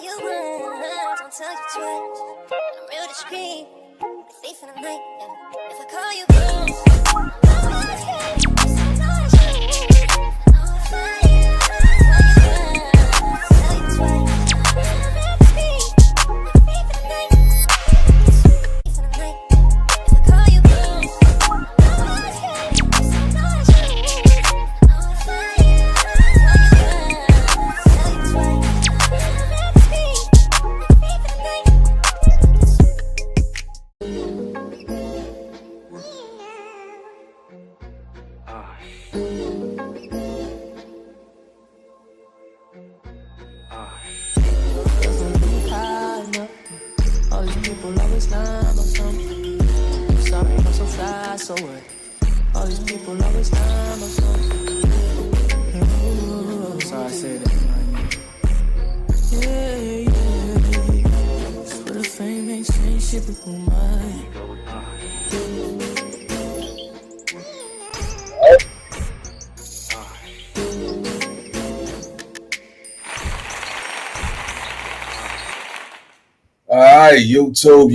you once, I'll tell you twice. I'm real discreet, thief in the night, yeah. If I call you once, all these people always lying on something. I'm sorry, I'm so fly, so what? All these people always lying on something. So I say that. Yeah. Swear the fame ain't saying shit before mine. All right, YouTube.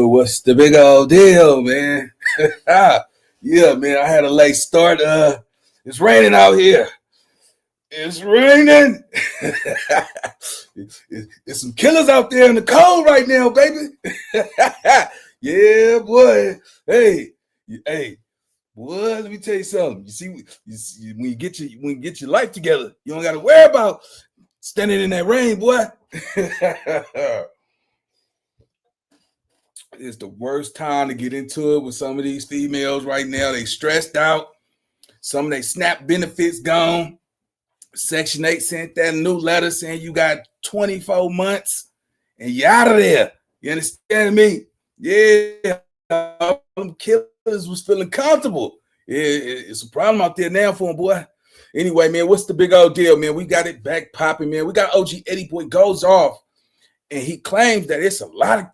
What's the big old deal, man? Yeah, man, I had a late start. It's raining out here. It's raining. It's some killers out there in the cold right now, baby. Yeah, boy. Hey, boy, let me tell you something. You see when you get your life together, you don't got to worry about standing in that rain, boy. It's the worst time to get into it with some of these females right now. They stressed out. Some of their SNAP benefits gone. Section 8 sent that new letter saying you got 24 months and you're out of there. You understand me? Yeah. Them killers was feeling comfortable. Yeah, it's a problem out there now for them, boy. Anyway, man, what's the big old deal, man? We got it back popping, man. We got OG Eddie Boy goes off and he claims that it's a lot of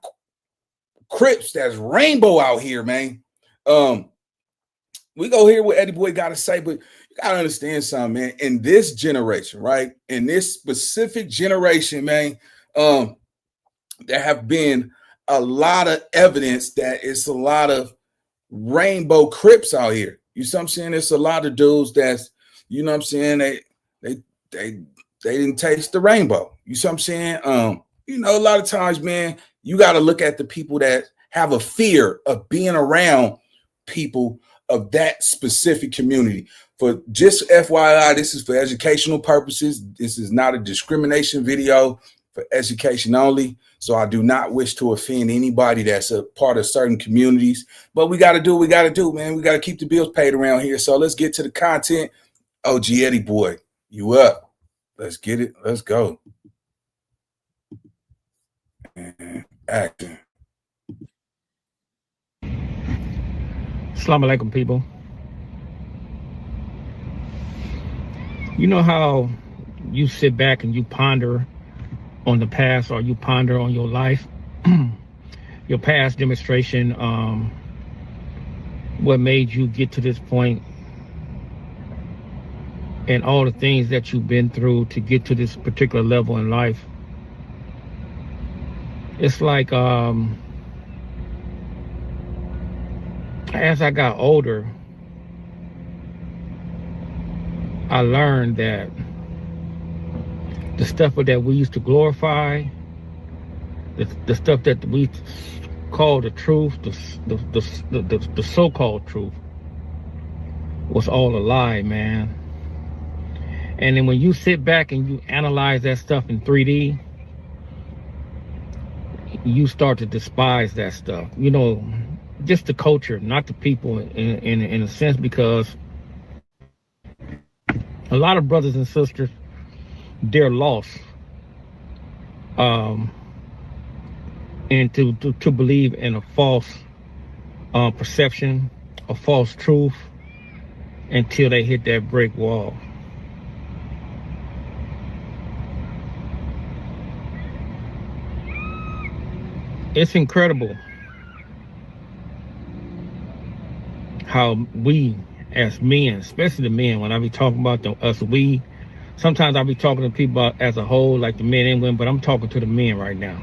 Crips that's rainbow out here, man. We go hear what Eddie Boy got to say, but you got to understand something, man. In this generation, right? In this specific generation, man, there have been a lot of evidence that it's a lot of rainbow Crips out here. You see what I'm saying? It's a lot of dudes that's, you know what I'm saying, they didn't taste the rainbow. You see what I'm saying? You know, a lot of times, man, you got to look at the people that have a fear of being around people of that specific community. For just FYI, this is for educational purposes. This is not a discrimination video, for education only. So I do not wish to offend anybody that's a part of certain communities. But we got to do what we got to do, man. We got to keep the bills paid around here. So let's get to the content. OG Eddie Boy, you up. Let's get it. Let's go. Acting. Assalamu alaikum, people. You know how you sit back and you ponder on the past, or you ponder on your life, your past demonstration, what made you get to this point, and all the things that you've been through to get to this particular level in life. It's like, as I got older, I learned that the stuff that we used to glorify, the stuff that we call the truth, the so-called truth, was all a lie, man. And then when you sit back and you analyze that stuff in 3D, you start to despise that stuff. You know, just the culture, not the people, in a sense, because a lot of brothers and sisters, they're lost, and to believe in a false perception, a false truth, until they hit that brick wall. It's incredible how we as men, especially the men, when I be talking about us we, sometimes I'll be talking to people as a whole, like the men and women, but I'm talking to the men right now.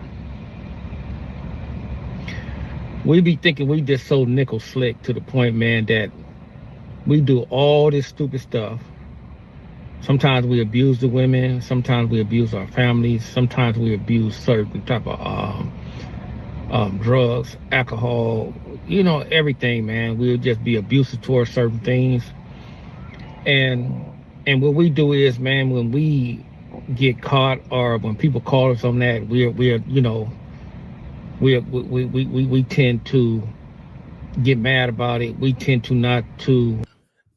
We be thinking we just so nickel slick to the point, man, that we do all this stupid stuff. Sometimes we abuse the women. Sometimes we abuse our families. Sometimes we abuse certain type of drugs, alcohol, you know, everything, man. We'll just be abusive towards certain things. And what we do is, man, when we get caught or when people call us on that, we're you know, we tend to get mad about it. We tend to not to.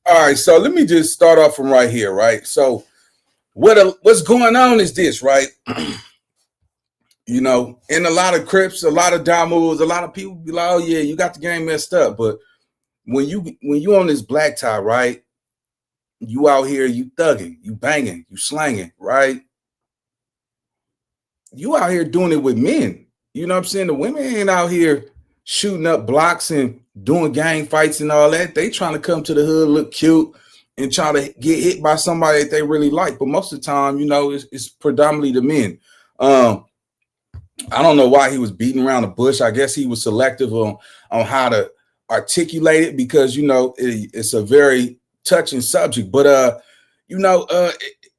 All right, so let me just start off from right here, right? So what's going on is this, right? You know, in a lot of Crips, a lot of Damus, a lot of people be like, oh yeah, you got the game messed up. But when you on this black tie, right? You out here, you thugging, you banging, you slanging, right? You out here doing it with men. You know what I'm saying? The women ain't out here shooting up blocks and doing gang fights and all that. They trying to come to the hood, look cute, and try to get hit by somebody that they really like. But most of the time, you know, it's predominantly the men. I don't know why he was beating around the bush. I guess he was selective on how to articulate it because, you know, it's a very touching subject. But, you know,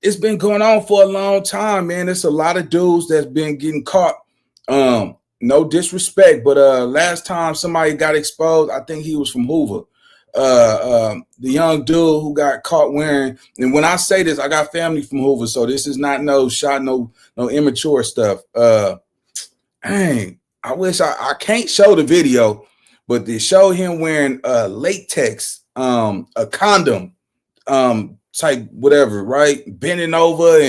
it's been going on for a long time, man. There's a lot of dudes that's been getting caught. No disrespect, but last time somebody got exposed, I think he was from Hoover. The young dude who got caught wearing, and when I say this, I got family from Hoover, so this is not no shot, no immature stuff. Dang, I wish I can't show the video, but they show him wearing latex, a condom, type whatever, right? Bending over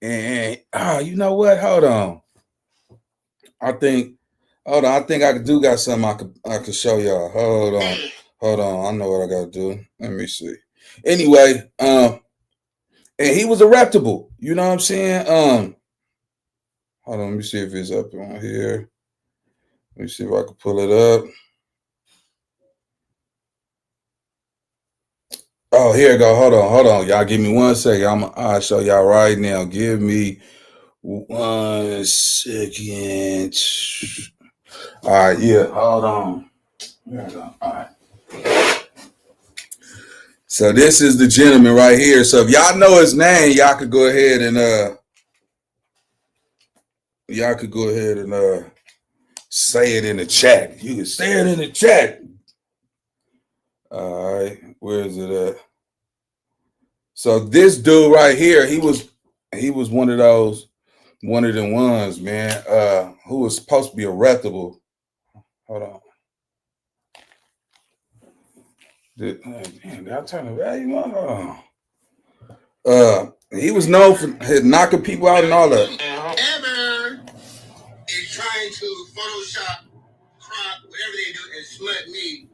and you know what? Hold on. I think I got something I could show y'all. Hold on. I know what I gotta do. Let me see. Anyway, and he was arrestable. You know what I'm saying? Hold on, let me see if it's up on here. Let me see if I can pull it up. Oh, here we go. Hold on. Y'all give me 1 second. I'll show y'all right now. Give me 1 second. All right, yeah, hold on. There we go. All right. So this is the gentleman right here. So if y'all know his name, y'all could go ahead and say it in the chat. You can say it in the chat. All right, where is it at? So this dude right here, he was one of them ones, man, who was supposed to be arrestable. Hold on. Did I turn the volume on? He was known for knocking people out and all that. Ever is trying to Photoshop, crop, whatever they do, and smut me,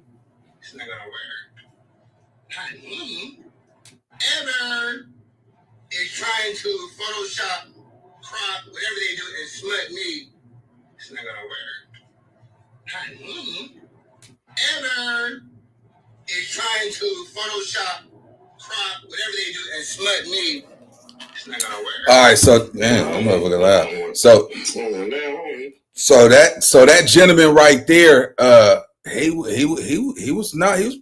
it's not gonna work. Not me. Ever is trying to Photoshop, crop, whatever they do, and smut me, it's not gonna work. Not me. Ever is trying to Photoshop, crop, whatever they do, and smut me, it's not gonna work. All right, so damn, I'm gonna look at that. So that gentleman right there, he was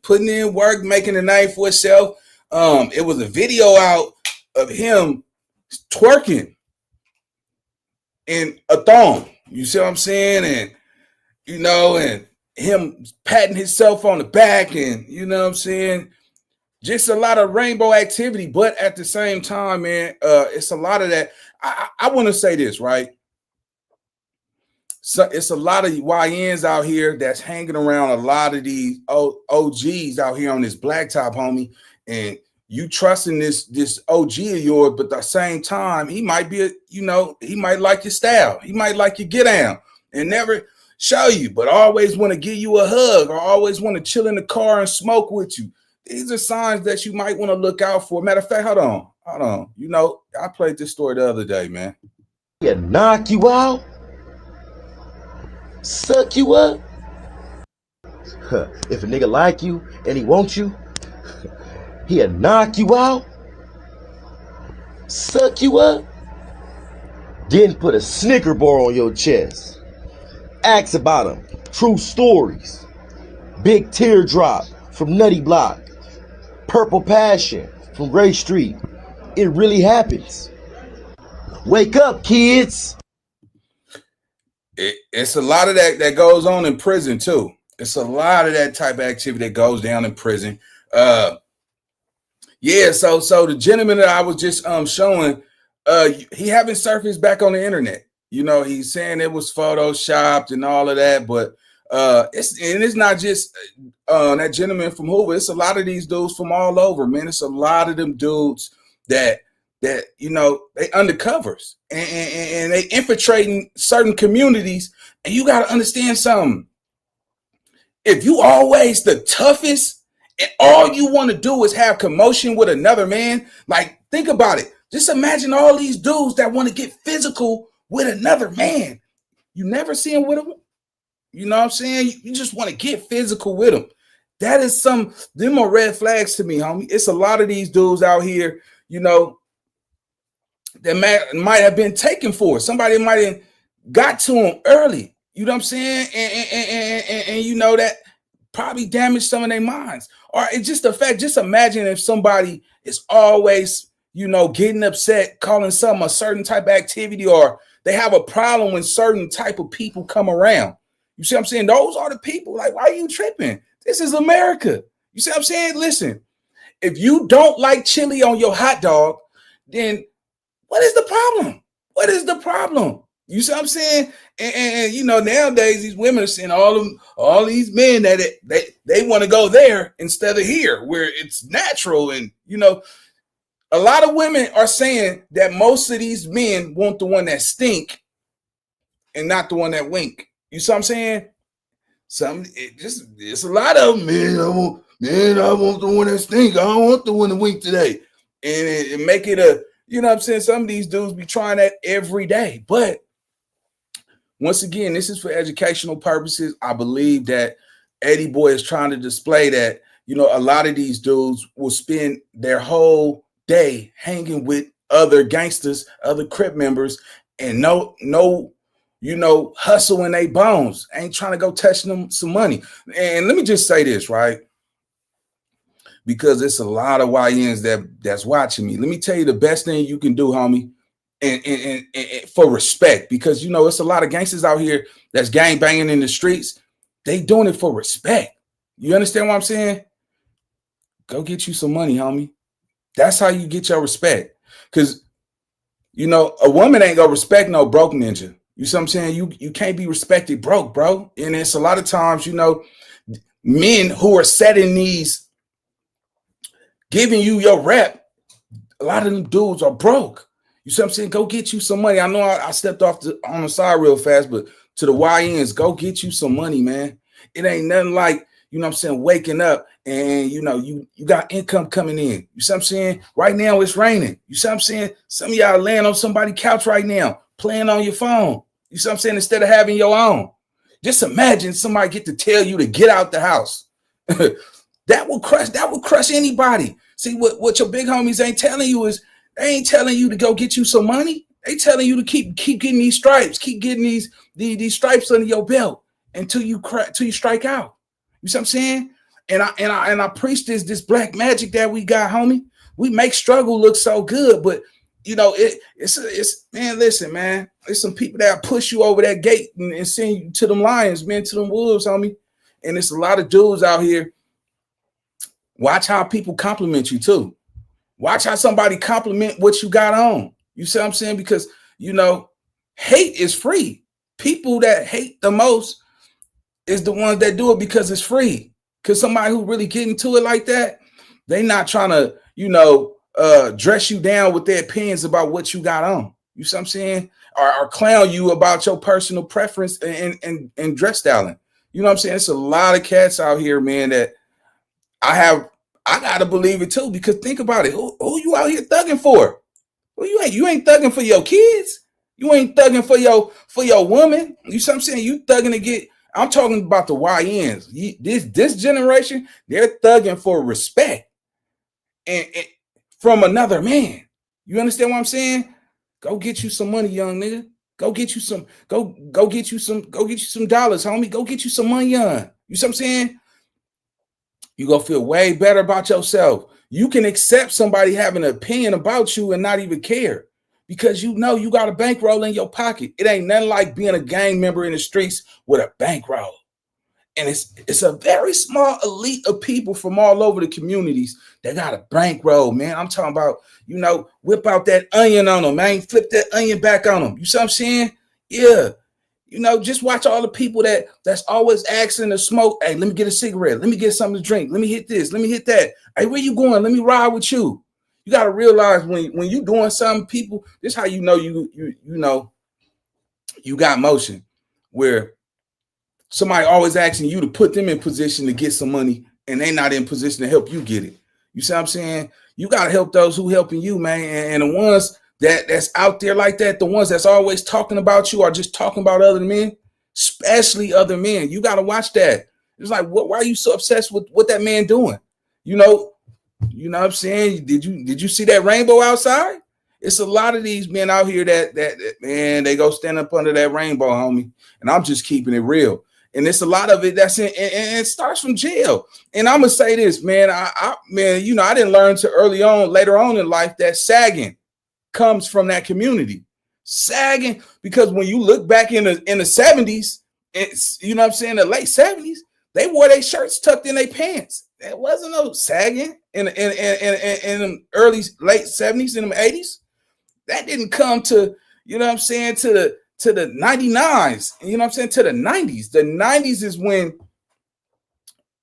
putting in work, making a name for himself. It was a video out of him twerking in a thong. You see what I'm saying? And you know, and him patting himself on the back, and you know what I'm saying? Just a lot of rainbow activity, but at the same time, man, it's a lot of that. I want to say this, right? So it's a lot of YNs out here that's hanging around a lot of these OGs out here on this blacktop, homie, and you trusting this OG of yours, but at the same time, he might be, he might like your style, he might like your get down, and never show you, but always want to give you a hug or always want to chill in the car and smoke with you. These are signs that you might want to look out for. Matter of fact, hold on. You know, I played this story the other day, man. He'll knock you out, suck you up. If a nigga like you and he wants you, he'll knock you out, suck you up, then put a Snicker bar on your chest. Ask about them. True stories. Big Teardrop from Nutty Block. Purple Passion from Gray Street. It really happens. Wake up, kids. It's a lot of that goes on in prison too. It's a lot of that type of activity that goes down in prison. Yeah, so the gentleman that I was just showing, he haven't surfaced back on the internet. You know, he's saying it was photoshopped and all of that, but it's not just that gentleman from Hoover. It's a lot of these dudes from all over, man. It's a lot of them dudes that you know, they undercovers and they infiltrating certain communities. And you got to understand something. If you always the toughest and all you want to do is have commotion with another man, like think about it. Just imagine all these dudes that want to get physical with another man. You never see him with him. You know what I'm saying? You just want to get physical with him. That is them are red flags to me, homie. It's a lot of these dudes out here, you know, that might have been taken for. Somebody might have got to him early. You know what I'm saying? And you know, that probably damaged some of their minds. Or it's just the fact, just imagine if somebody is always, you know, getting upset, calling something a certain type of activity, or they have a problem when certain type of people come around. You see what I'm saying? Those are the people. Like, why are you tripping? This is America. You see what I'm saying? Listen, if you don't like chili on your hot dog, then what is the problem? What is the problem? You see what I'm saying? And you know, nowadays these women are saying all these men that they want to go there instead of here, where it's natural. And you know, a lot of women are saying that most of these men want the one that stink and not the one that wink. You see what I'm saying? It's a lot of them, man. I want the one that stink. I don't want the one that wink today. And it make it a, you know what I'm saying? Some of these dudes be trying that every day. But once again, this is for educational purposes. I believe that Eddie Boy is trying to display that, you know, a lot of these dudes will spend their whole day hanging with other gangsters, other Crip members, and no, you know, hustle in their bones. Ain't trying to go touch them some money. And let me just say this, right? Because it's a lot of YNs that's watching me. Let me tell you the best thing you can do, homie, and for respect. Because, you know, it's a lot of gangsters out here that's gang banging in the streets. They doing it for respect. You understand what I'm saying? Go get you some money, homie. That's how you get your respect. Because, you know, a woman ain't gonna respect no broke ninja. You see what I'm saying? You can't be respected broke, bro. And it's a lot of times, you know, men who are setting these, giving you your rep, a lot of them dudes are broke. You see what I'm saying? Go get you some money. I know I stepped off on the side real fast, but to the YNs, go get you some money, man. It ain't nothing like, you know what I'm saying, waking up and, you know, you got income coming in. You see what I'm saying? Right now it's raining. You see what I'm saying? Some of y'all laying on somebody's couch right now, playing on your phone. You see what I'm saying? Instead of having your own. Just imagine somebody get to tell you to get out the house. That will crush anybody. See, what your big homies ain't telling you is, they ain't telling you to go get you some money. They telling you to keep getting these stripes, keep getting these stripes under your belt until you strike out. You see what I'm saying? And I preach this black magic that we got, homie. We make struggle look so good, but you know, it's man, listen, man. There's some people that push you over that gate and send you to them lions, man, to them wolves, homie. And it's a lot of dudes out here. Watch how people compliment you too. Watch how somebody compliment what you got on. You see what I'm saying? Because, you know, hate is free. People that hate the most is the ones that do it because it's free. Because somebody who really get into it like that, they not trying to, you know, dress you down with their opinions about what you got on. You see what I'm saying? Or clown you about your personal preference and dress styling. You know what I'm saying? It's a lot of cats out here, man, that I gotta believe it too, because think about it. Who you out here thugging for? Well, you ain't thugging for your kids. You ain't thugging for your woman. You see what I'm saying? You thugging to get. I'm talking about the YNs. This generation, they're thugging for respect and from another man. You understand what I'm saying? Go get you some money, young nigga. Go get you some dollars, homie. Go get you some money, young. You see what I'm saying? You gonna feel way better about yourself. You can accept somebody having an opinion about you and not even care because you know you got a bankroll in your pocket. It ain't nothing like being a gang member in the streets with a bankroll. And it's a very small elite of people from all over the communities that got a bankroll, man. I'm talking about, you know, whip out that onion on them, man. Flip that onion back on them. You see what I'm saying? Yeah. You know, just watch all the people that's always asking to smoke. Hey, let me get a cigarette. Let me get something to drink. Let me hit this. Let me hit that. Hey, where you going? Let me ride with you. You got to realize when you doing something, people, this is how you know you know you got motion, where somebody always asking you to put them in position to get some money and they not in position to help you get it. You see what I'm saying? You got to help those who helping you, man. And the ones that's out there like that, the ones that's always talking about you or just talking about other men, especially other men, you got to watch that. It's like, why are you so obsessed with what that man doing? You know what I'm saying? Did you see that rainbow outside? It's a lot of these men out here that man, they go stand up under that rainbow, homie. And I'm just keeping it real. And it's a lot of it that's in, and it starts from jail. And I'm gonna say this, man. Man, you know, I didn't learn to later on in life that sagging comes from that community. Sagging, because when you look back in the 70s, it's, you know what I'm saying, the late 70s, they wore their shirts tucked in their pants. There wasn't no sagging in the early late 70s and the 80s. That didn't come to, you know what I'm saying, to the 99s, you know what I'm saying, to the 90s. The 90s is when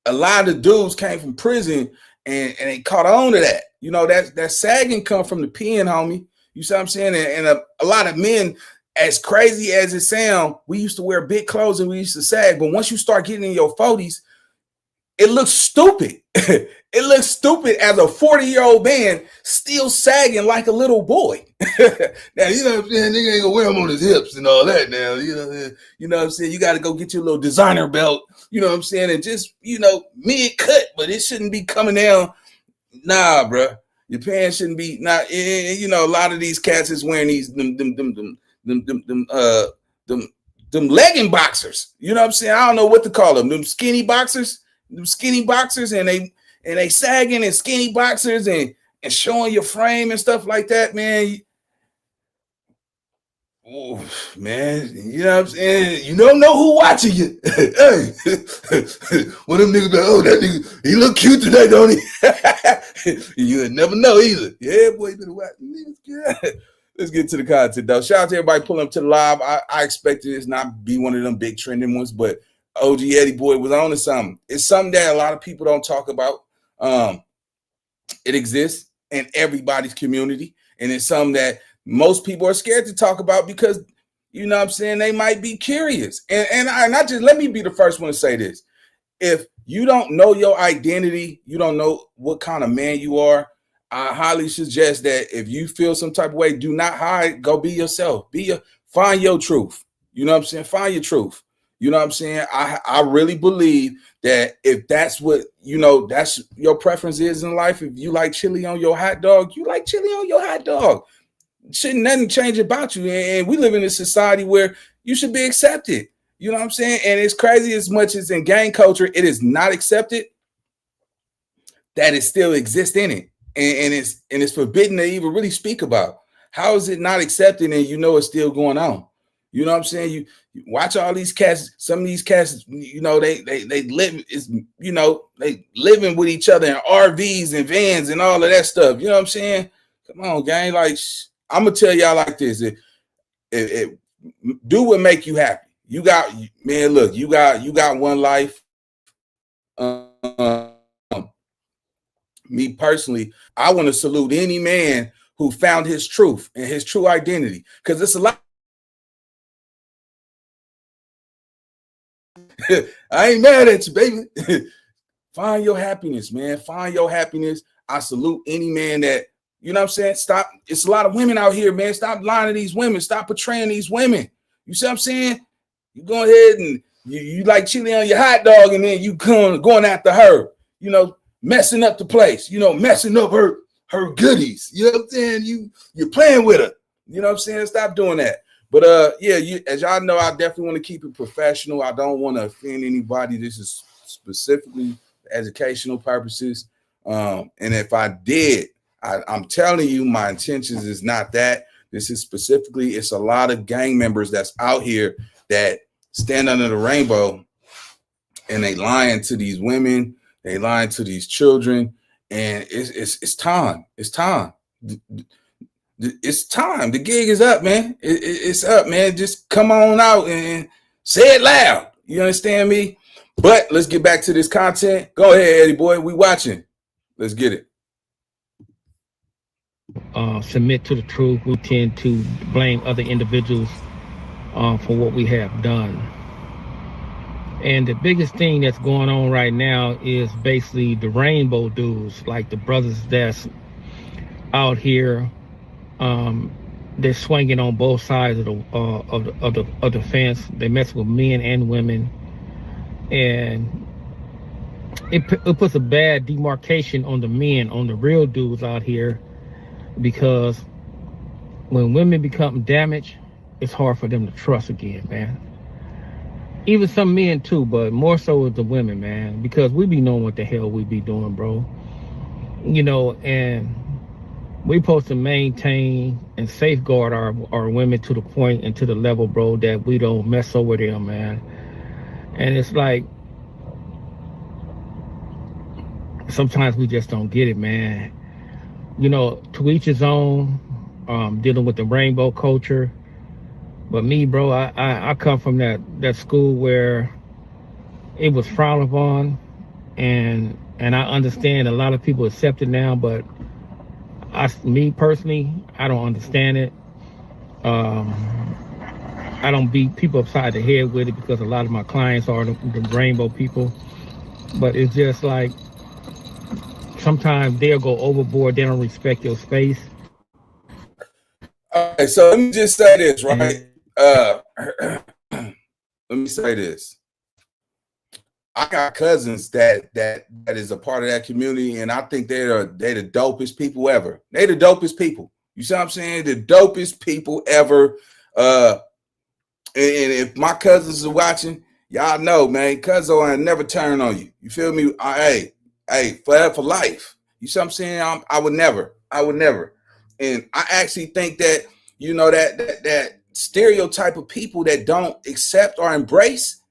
a lot of dudes came from prison and they caught on to that. You know, that sagging come from the pen, homie. You see what I'm saying? And a lot of men, as crazy as it sounds, we used to wear big clothes and we used to sag. But once you start getting in your 40s, it looks stupid. It looks stupid as a 40-year-old man still sagging like a little boy. Now, you know what I'm saying? Nigga ain't gonna wear them on his hips and all that now. You know what I'm saying? You got to go get your little designer belt. You know what I'm saying? And just, you know, mid-cut, but it shouldn't be coming down. Nah, bro. Your pants shouldn't be, you know, a lot of these cats is wearing these, them legging boxers. You know what I'm saying? I don't know what to call them. Them skinny boxers. And they sagging and skinny boxers and showing your frame and stuff like that, man. Oh, man, you know what I'm saying? You don't know who watching you. Hey, one of them niggas be like, oh, that nigga, he look cute today, don't he? You never know either. Yeah, boy, you better watch niggas. Let's get to the content, though. Shout out to everybody pulling up to the live. I expected this not be one of them big trending ones, but OG Eddie boy was on to something. It's something that a lot of people don't talk about. It exists in everybody's community, and it's something that most people are scared to talk about because, you know what I'm saying, they might be curious. And let me be the first one to say this. If you don't know your identity, you don't know what kind of man you are, I highly suggest that if you feel some type of way, do not hide. Go be yourself. Find your truth. You know what I'm saying? Find your truth. You know what I'm saying? I really believe that if that's what, you know, that's your preference is in life, if you like chili on your hot dog, you like chili on your hot dog. Shouldn't nothing change about you. And we live in a society where you should be accepted. You know what I'm saying? And it's crazy as much as in gang culture, it is not accepted, that it still exists in it. And it's forbidden to even really speak about. How is it not accepted and you know it's still going on? You know what I'm saying? You watch all these cats. Some of these cats, you know, they live is, you know, they living with each other in RVs and vans and all of that stuff. You know what I'm saying? Come on, gang. Like, I'm gonna tell y'all like this: if do what make you happy. You got, man. Look, you got one life. Me personally, I want to salute any man who found his truth and his true identity, because it's a lot. I ain't mad at you, baby. Find your happiness, man. Find your happiness. I salute any man that, you know what I'm saying? Stop. It's a lot of women out here, man. Stop lying to these women. Stop portraying these women. You see what I'm saying? You go ahead and you like chili on your hot dog, and then you going after her, you know, messing up the place, you know, messing up her her goodies. You know what I'm saying? You're playing with her. You know what I'm saying? Stop doing that. But yeah, as y'all know, I definitely want to keep it professional. I don't want to offend anybody. This is specifically for educational purposes. And if I did, I'm telling you, my intentions is not that. This is specifically, it's a lot of gang members that's out here that stand under the rainbow and they lying to these women, they lying to these children, and it's time. It's time. It's time. The gig is up, man. It's up, man. Just come on out and say it loud. You understand me? But let's get back to this content. Go ahead, Eddie boy. We watching. Let's get it. Submit to the truth. We tend to blame other individuals for what we have done. And the biggest thing that's going on right now is basically the rainbow dudes, like the brothers that's out here. They're swinging on both sides of the fence. They mess with men and women, and it puts a bad demarcation on the men, on the real dudes out here, because when women become damaged, it's hard for them to trust again, man. Even some men too, but more so with the women, man, because we be knowing what the hell we be doing, bro. You know, and we supposed to maintain and safeguard our women to the point and to the level, bro, that we don't mess over them, man. And it's like, sometimes we just don't get it, man. You know, to each his own, dealing with the rainbow culture. But me, bro, I come from that school where it was frowned upon, and I understand a lot of people accept it now, but me personally, I don't understand it. I don't beat people upside the head with it, because a lot of my clients are the rainbow people. But it's just like, sometimes they'll go overboard. They don't respect your space. All right, so let me just say this, right? Let me say this. I got cousins that is a part of that community, and I think they're the dopest people ever. They the dopest people. You see what I'm saying? The dopest people ever. And if my cousins are watching, y'all know, man, Cuzzo ain't never turn on you. You feel me? Hey, forever for life. You see what I'm saying? I would never. And I actually think that, you know, that stereotype of people that don't accept or embrace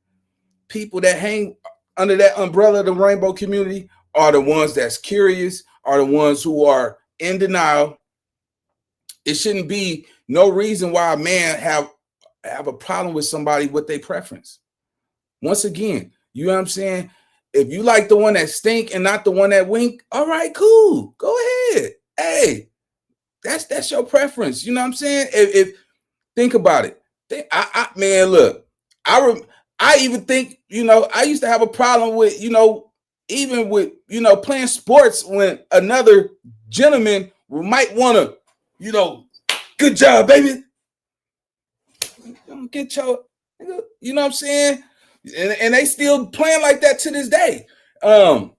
people that hang under that umbrella of the rainbow community are the ones that's curious, are the ones who are in denial. It shouldn't be no reason why a man have a problem with somebody with their preference. Once again, you know what I'm saying? If you like the one that stink and not the one that wink, all right, cool. Go ahead. Hey, that's your preference. You know what I'm saying? If think about it. Man, look, I even think, you know, I used to have a problem with, you know, even with, you know, playing sports when another gentleman might want to, you know, good job, baby. Get your, you know what I'm saying? And they still playing like that to this day. You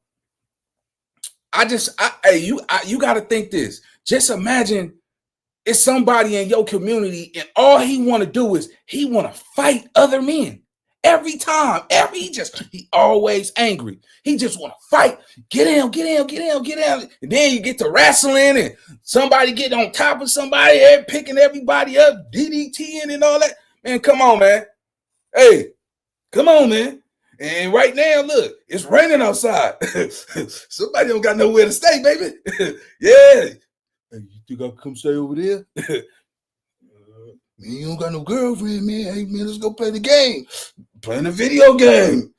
got to think this. Just imagine it's somebody in your community and all he want to do is he want to fight other men. Every time, he always angry. He just want to fight. Get him. And then you get to wrestling and somebody get on top of somebody, picking everybody up, DDTing and all that. Man, come on, man. Hey, come on, man. And right now, look, it's raining outside. Somebody don't got nowhere to stay, baby. Yeah. Hey, you think I can come stay over there? Man, you don't got no girlfriend, man. Hey, man, let's go play the game. Playing a video game.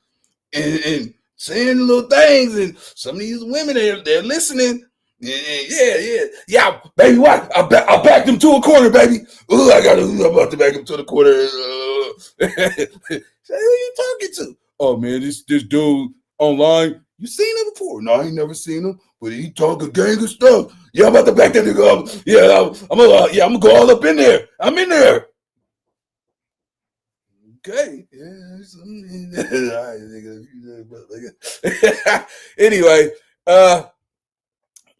And saying little things. And some of these women, they're listening. Yeah, baby, what? I backed him to a corner, baby. Ooh, I'm about to back him to the corner. Say, who you talking to? Oh, man, this dude online. You seen him before? No, I ain't never seen him. But he talking gang of stuff. Yeah, I'm about to back that nigga up. Yeah, I'm gonna go all up in there. I'm in there. Okay. Yeah. Anyway,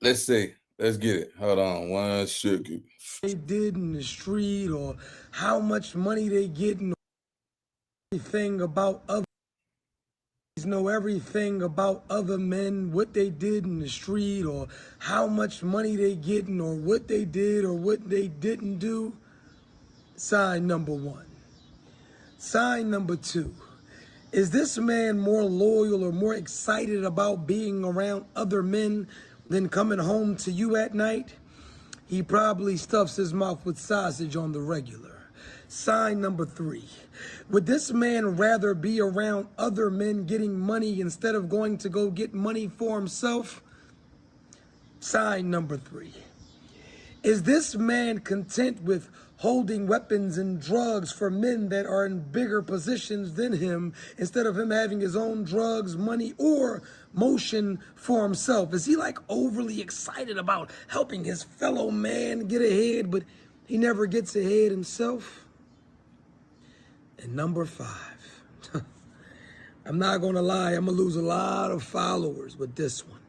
let's see. Let's get it. Hold on. One second. They did in the street, or how much money they get, and everything about others. Know everything about other men, what they did in the street, or how much money they getting, or what they did or what they didn't do. Sign number one. Sign number two. Is this man more loyal or more excited about being around other men than coming home to you at night? He probably stuffs his mouth with sausage on the regular. Sign number three. Would this man rather be around other men getting money instead of going to go get money for himself? Sign number three. Is this man content with holding weapons and drugs for men that are in bigger positions than him instead of him having his own drugs, money, or motion for himself? Is he like overly excited about helping his fellow man get ahead, but he never gets ahead himself? And number five, I'm not going to lie, I'm going to lose a lot of followers with this one.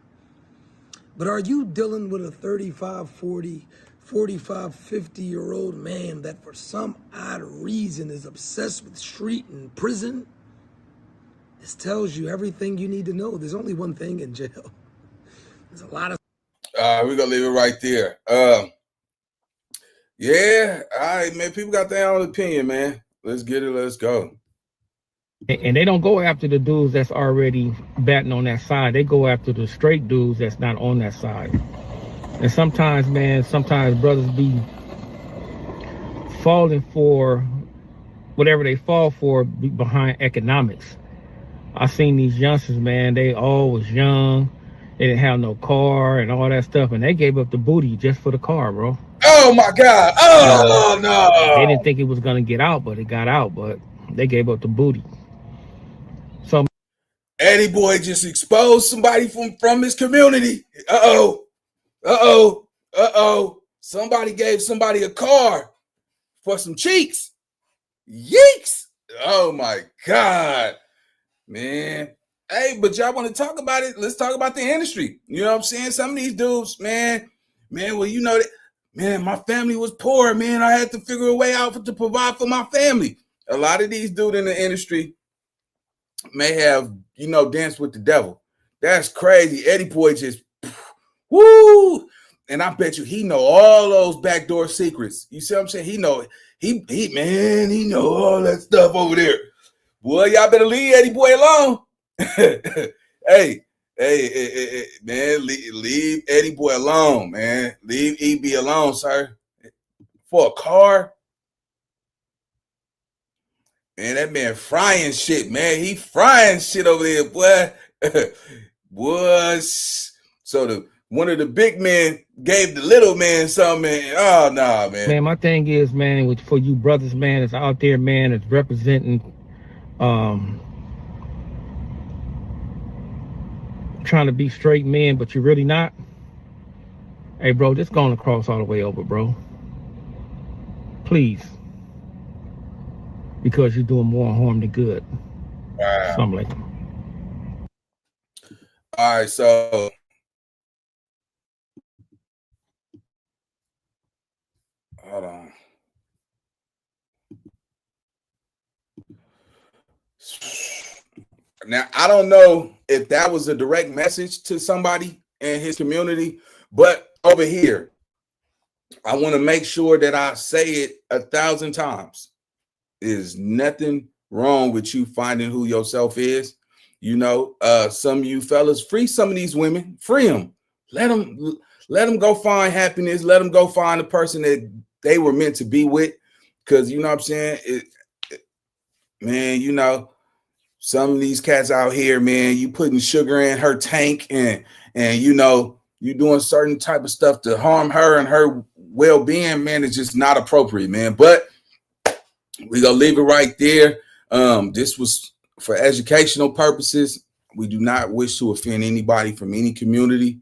But are you dealing with a 35, 40, 45, 50-year-old man that for some odd reason is obsessed with street and prison? This tells you everything you need to know. There's only one thing in jail. There's a lot of... We're going to leave it right there. Yeah, all right, man. People got their own opinion, man. Let's get it. Let's go. And they don't go after the dudes that's already batting on that side. They go after the straight dudes that's not on that side. And sometimes, man, brothers be falling for whatever they fall for behind economics. I seen these youngsters, man, they all was young. They didn't have no car and all that stuff. And they gave up the booty just for the car, bro. Oh, my God. Oh, no. They didn't think it was going to get out, but it got out. But they gave up the booty. So Eddie Boy just exposed somebody from his community. Somebody gave somebody a car for some cheeks. Yeeks. Oh, my God. Man. Hey, but y'all want to talk about it? Let's talk about the industry. You know what I'm saying? Some of these dudes, man, well, you know that. Man, my family was poor, man. I had to figure a way out to provide for my family. A lot of these dudes in the industry may have, danced with the devil. That's crazy. Eddie Boy just, woo. And I bet you he know all those backdoor secrets. You see what I'm saying? He know all that stuff over there. Boy, y'all better leave Eddie Boy alone. Hey, man, leave Eddie Boy alone, man. Leave EB alone, sir. For a car. Man, that man frying shit, man. He frying shit over there, boy. So one of the big men gave the little man something. Oh, nah, man. Man, my thing is, man, for you brothers, man, that's out there, man, that's representing trying to be straight men, but you're really not. Hey, bro, just going across all the way over, bro. Please. Because you're doing more harm than good. Wow. Something like that. All right, so hold on. Now, I don't know if that was a direct message to somebody in his community, but over here, I want to make sure that I say it 1,000 times. There's nothing wrong with you finding who yourself is. Some of you fellas, free some of these women, free them. Let them go find happiness. Let them go find the person that they were meant to be with. Because, you know what I'm saying? Man, some of these cats out here, man, you putting sugar in her tank and you doing certain type of stuff to harm her and her well-being, man, it's just not appropriate, man. But we're going to leave it right there. This was for educational purposes. We do not wish to offend anybody from any community,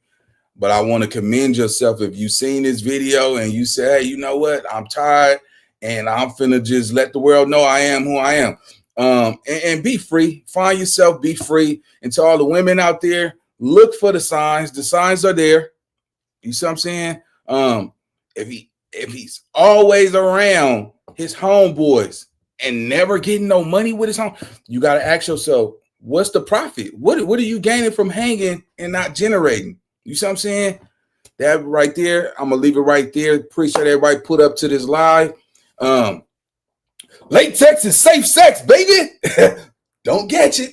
but I want to commend yourself. If you've seen this video and you say, hey, you know what? I'm tired and I'm finna just let the world know I am who I am. And be free. Find yourself, be free. And to all the women out there, look for the signs. The signs are there. You see what I'm saying? If he's always around his homeboys and never getting no money with his home, you got to ask yourself, what's the profit? What are you gaining from hanging and not generating? You see what I'm saying? That right there, I'm gonna leave it right there. Appreciate everybody put up to this live. Latex is safe sex, baby. Don't catch it.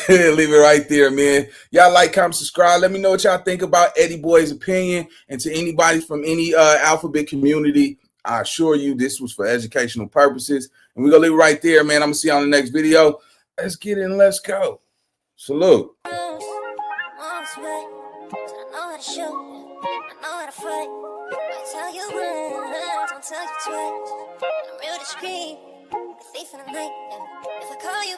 Leave it right there, man. Y'all like, comment, subscribe. Let me know what y'all think about Eddie Boy's opinion. And to anybody from any alphabet community, I assure you this was for educational purposes. And we're going to leave it right there, man. I'm going to see you on the next video. Let's get in. Let's go. Salute. I know how to shoot, I know how to fight. I tell you once, don't tell you twice. I'm real discreet, the thief in the night. Yeah. If I call you